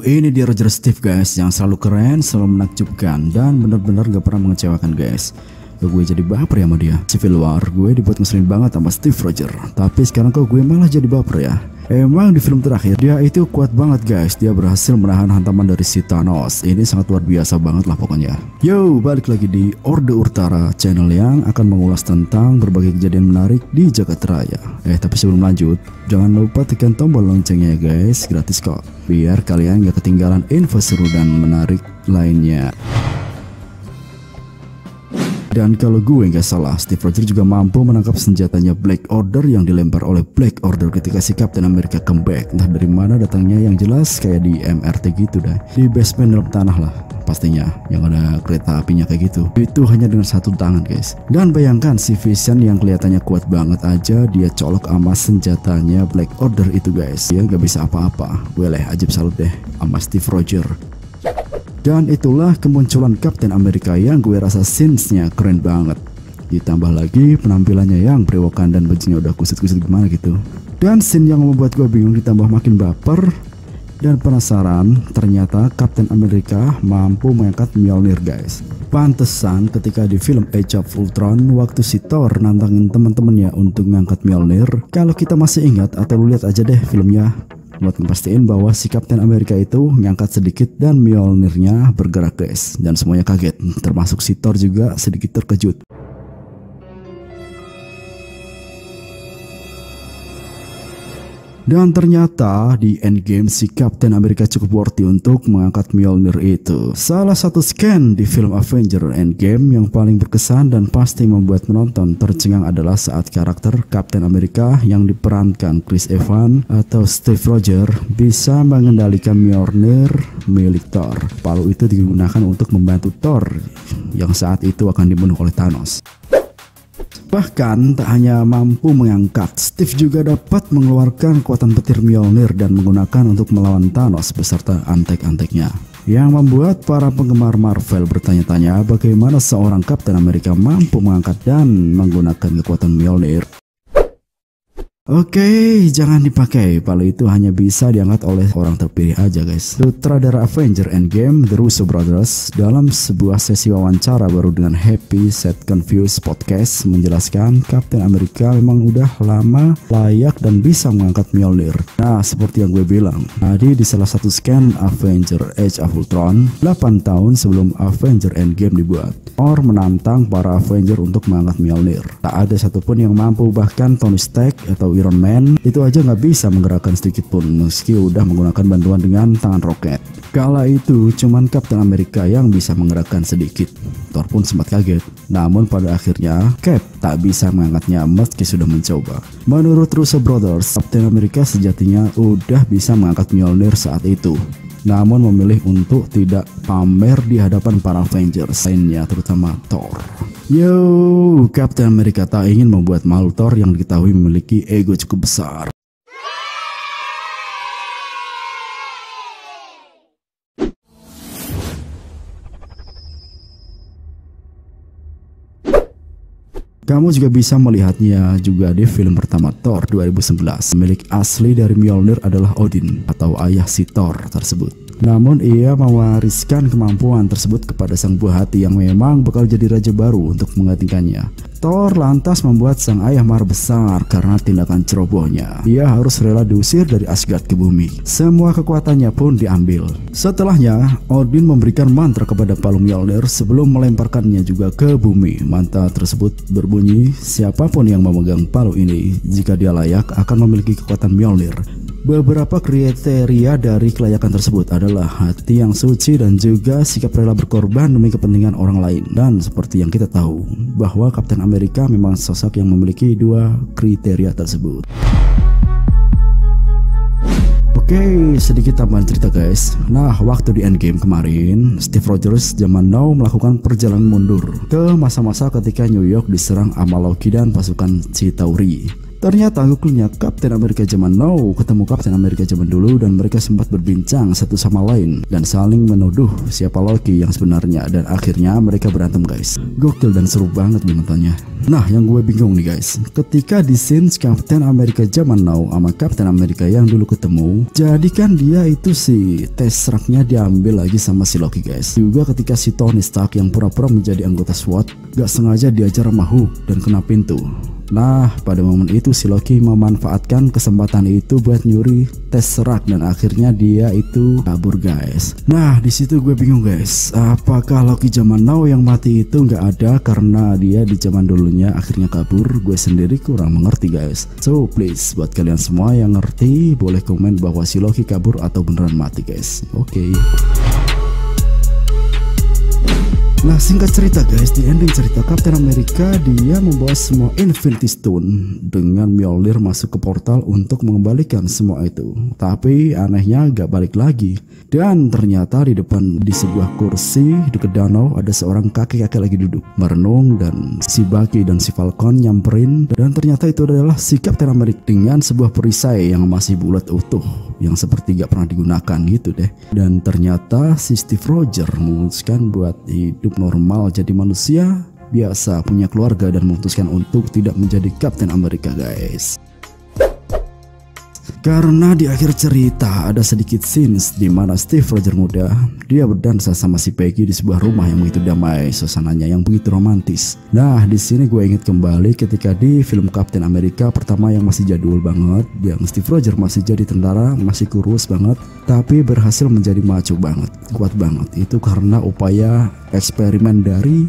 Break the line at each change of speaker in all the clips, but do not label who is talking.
Ini dia Roger Steve guys, yang selalu keren, selalu menakjubkan, dan benar-benar gak pernah mengecewakan guys. Gue jadi baper ya sama dia. Civil War gue dibuat ngeselin banget sama Steve Rogers, tapi sekarang kok gue malah jadi baper ya. Emang di film terakhir dia itu kuat banget guys. Dia berhasil menahan hantaman dari si Thanos. Ini sangat luar biasa banget lah pokoknya. Yo, balik lagi di Orde Urtara, channel yang akan mengulas tentang berbagai kejadian menarik di jagat raya. Tapi sebelum lanjut, jangan lupa tekan tombol loncengnya ya guys, gratis kok, biar kalian gak ketinggalan info seru dan menarik lainnya. Dan kalau gue nggak salah, Steve Rogers juga mampu menangkap senjatanya Black Order yang dilempar oleh Black Order ketika si Captain America comeback. Entah dari mana datangnya, yang jelas kayak di MRT gitu dah, di basement dalam tanah lah pastinya, yang ada kereta apinya kayak gitu. Itu hanya dengan satu tangan guys. Dan bayangkan si Vision yang kelihatannya kuat banget aja dia colok sama senjatanya Black Order itu guys. Dia nggak bisa apa-apa. Boleh ajib salut deh sama Steve Rogers. Dan itulah kemunculan Captain America yang gue rasa scenes-nya keren banget. Ditambah lagi penampilannya yang berewokan dan bajunya udah kusut-kusut gimana gitu. Dan scene yang membuat gue bingung ditambah makin baper dan penasaran, ternyata Captain America mampu mengangkat Mjolnir guys. Pantesan ketika di film Age of Ultron waktu si Thor nantangin teman-temannya untuk mengangkat Mjolnir. Kalau kita masih ingat atau lu lihat aja deh filmnya, buat ngepastikan bahwa si Captain America itu ngangkat sedikit dan Mjolnirnya bergerak guys, dan semuanya kaget, termasuk si Thor juga sedikit terkejut. Dan ternyata di Endgame si Captain America cukup worthy untuk mengangkat Mjolnir itu. Salah satu scan di film Avengers Endgame yang paling berkesan dan pasti membuat penonton tercengang adalah saat karakter Captain America yang diperankan Chris Evans atau Steve Rogers bisa mengendalikan Mjolnir milik Thor. Palu itu digunakan untuk membantu Thor yang saat itu akan dibunuh oleh Thanos. Bahkan tak hanya mampu mengangkat, Steve juga dapat mengeluarkan kekuatan petir Mjolnir dan menggunakan untuk melawan Thanos beserta antek-anteknya. Yang membuat para penggemar Marvel bertanya-tanya bagaimana seorang Captain America mampu mengangkat dan menggunakan kekuatan Mjolnir. Oke, jangan dipakai, palu itu hanya bisa diangkat oleh orang terpilih aja guys. Sutradara Avengers Endgame, The Russo Brothers, dalam sebuah sesi wawancara baru dengan Happy Sad Confused Podcast menjelaskan Captain America memang udah lama layak dan bisa mengangkat Mjolnir. Nah, seperti yang gue bilang tadi di salah satu scan Avengers Age of Ultron, 8 tahun sebelum Avengers Endgame dibuat, Thor menantang para Avengers untuk mengangkat Mjolnir. Tak ada satupun yang mampu, bahkan Tony Stark atau Iron Man itu aja nggak bisa menggerakkan sedikit pun meski udah menggunakan bantuan dengan tangan roket. Kala itu cuman Captain America yang bisa menggerakkan sedikit. Thor pun sempat kaget. Namun pada akhirnya Cap tak bisa mengangkatnya meski sudah mencoba. Menurut Russo Brothers, Captain America sejatinya udah bisa mengangkat Mjolnir saat itu, namun memilih untuk tidak pamer di hadapan para Avengers lainnya, terutama Thor. Yo, Captain America tak ingin membuat malu Thor yang diketahui memiliki ego cukup besar. Kamu juga bisa melihatnya juga di film pertama Thor 2011. Pemilik asli dari Mjolnir adalah Odin atau ayah si Thor tersebut. Namun ia mewariskan kemampuan tersebut kepada sang buah hati yang memang bakal jadi raja baru untuk menggantikannya. Thor lantas membuat sang ayah marah besar karena tindakan cerobohnya. Ia harus rela diusir dari Asgard ke bumi. Semua kekuatannya pun diambil. Setelahnya, Odin memberikan mantra kepada palu Mjolnir sebelum melemparkannya juga ke bumi. Mantra tersebut berbunyi, siapapun yang memegang palu ini, jika dia layak akan memiliki kekuatan Mjolnir. Beberapa kriteria dari kelayakan tersebut adalah hati yang suci dan juga sikap rela berkorban demi kepentingan orang lain. Dan seperti yang kita tahu bahwa Captain America memang sosok yang memiliki dua kriteria tersebut. Oke, sedikit tambahan cerita guys. Nah, waktu di Endgame kemarin, Steve Rogers zaman now melakukan perjalanan mundur ke masa-masa ketika New York diserang sama Loki dan pasukan Chitauri. Ternyata Gokulnya Kapten Amerika zaman now ketemu Kapten Amerika zaman dulu dan mereka sempat berbincang satu sama lain dan saling menuduh siapa Loki yang sebenarnya, dan akhirnya mereka berantem guys. Gokil dan seru banget nontonnya. Nah yang gue bingung nih guys, ketika di scene Kapten Amerika zaman now sama Kapten Amerika yang dulu ketemu, jadi kan dia itu si Tesseract-nya diambil lagi sama si Loki guys. Juga ketika si Tony Stark yang pura-pura menjadi anggota SWAT gak sengaja diajar sama Hulk dan kena pintu. Nah pada momen itu si Loki memanfaatkan kesempatan itu buat nyuri Tesseract dan akhirnya dia itu kabur guys. Nah di situ gue bingung guys, apakah Loki zaman now yang mati itu nggak ada karena dia di zaman dulunya akhirnya kabur? Gue sendiri kurang mengerti guys. So please buat kalian semua yang ngerti boleh komen bahwa si Loki kabur atau beneran mati guys. Oke. Nah singkat cerita guys, di ending cerita Kapten Amerika dia membawa semua Infinity Stone dengan Mjolnir masuk ke portal untuk mengembalikan semua itu. Tapi anehnya gak balik lagi. Dan ternyata di depan di sebuah kursi dekat danau ada seorang kakek-kakek lagi duduk merenung, dan si Bucky dan si Falcon nyamperin, dan ternyata itu adalah si Kapten Amerika dengan sebuah perisai yang masih bulat utuh yang seperti gak pernah digunakan gitu deh. Dan ternyata si Steve Rogers memutuskan buat hidup normal jadi manusia biasa, punya keluarga, dan memutuskan untuk tidak menjadi Kapten Amerika guys. Karena di akhir cerita ada sedikit scenes di mana Steve Rogers muda dia berdansa sama si Peggy di sebuah rumah yang begitu damai, suasananya yang begitu romantis. Nah di sini gue ingat kembali ketika di film Kapten Amerika pertama yang masih jadul banget, yang Steve Rogers masih jadi tentara, masih kurus banget, tapi berhasil menjadi maco banget, kuat banget. Itu karena upaya eksperimen dari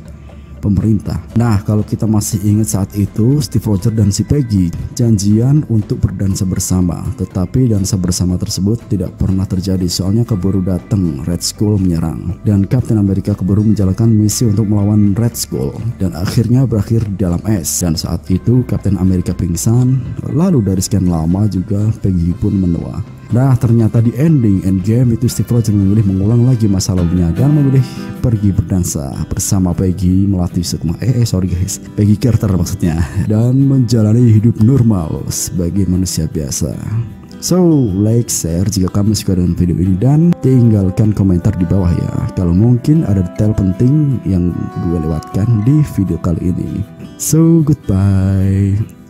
pemerintah. Nah kalau kita masih ingat saat itu Steve Rogers dan si Peggy janjian untuk berdansa bersama, tetapi dansa bersama tersebut tidak pernah terjadi soalnya keburu datang Red Skull menyerang, dan Kapten Amerika keburu menjalankan misi untuk melawan Red Skull dan akhirnya berakhir di dalam es. Dan saat itu Kapten Amerika pingsan, lalu dari sekian lama juga Peggy pun menua. Nah ternyata di ending Endgame itu Steve Rogers memilih mengulang lagi masa lalunya dan memilih pergi berdansa bersama Peggy, melatih sukma Peggy Carter maksudnya, dan menjalani hidup normal sebagai manusia biasa. So like, share jika kamu suka dengan video ini, dan tinggalkan komentar di bawah ya kalau mungkin ada detail penting yang gue lewatkan di video kali ini. So goodbye.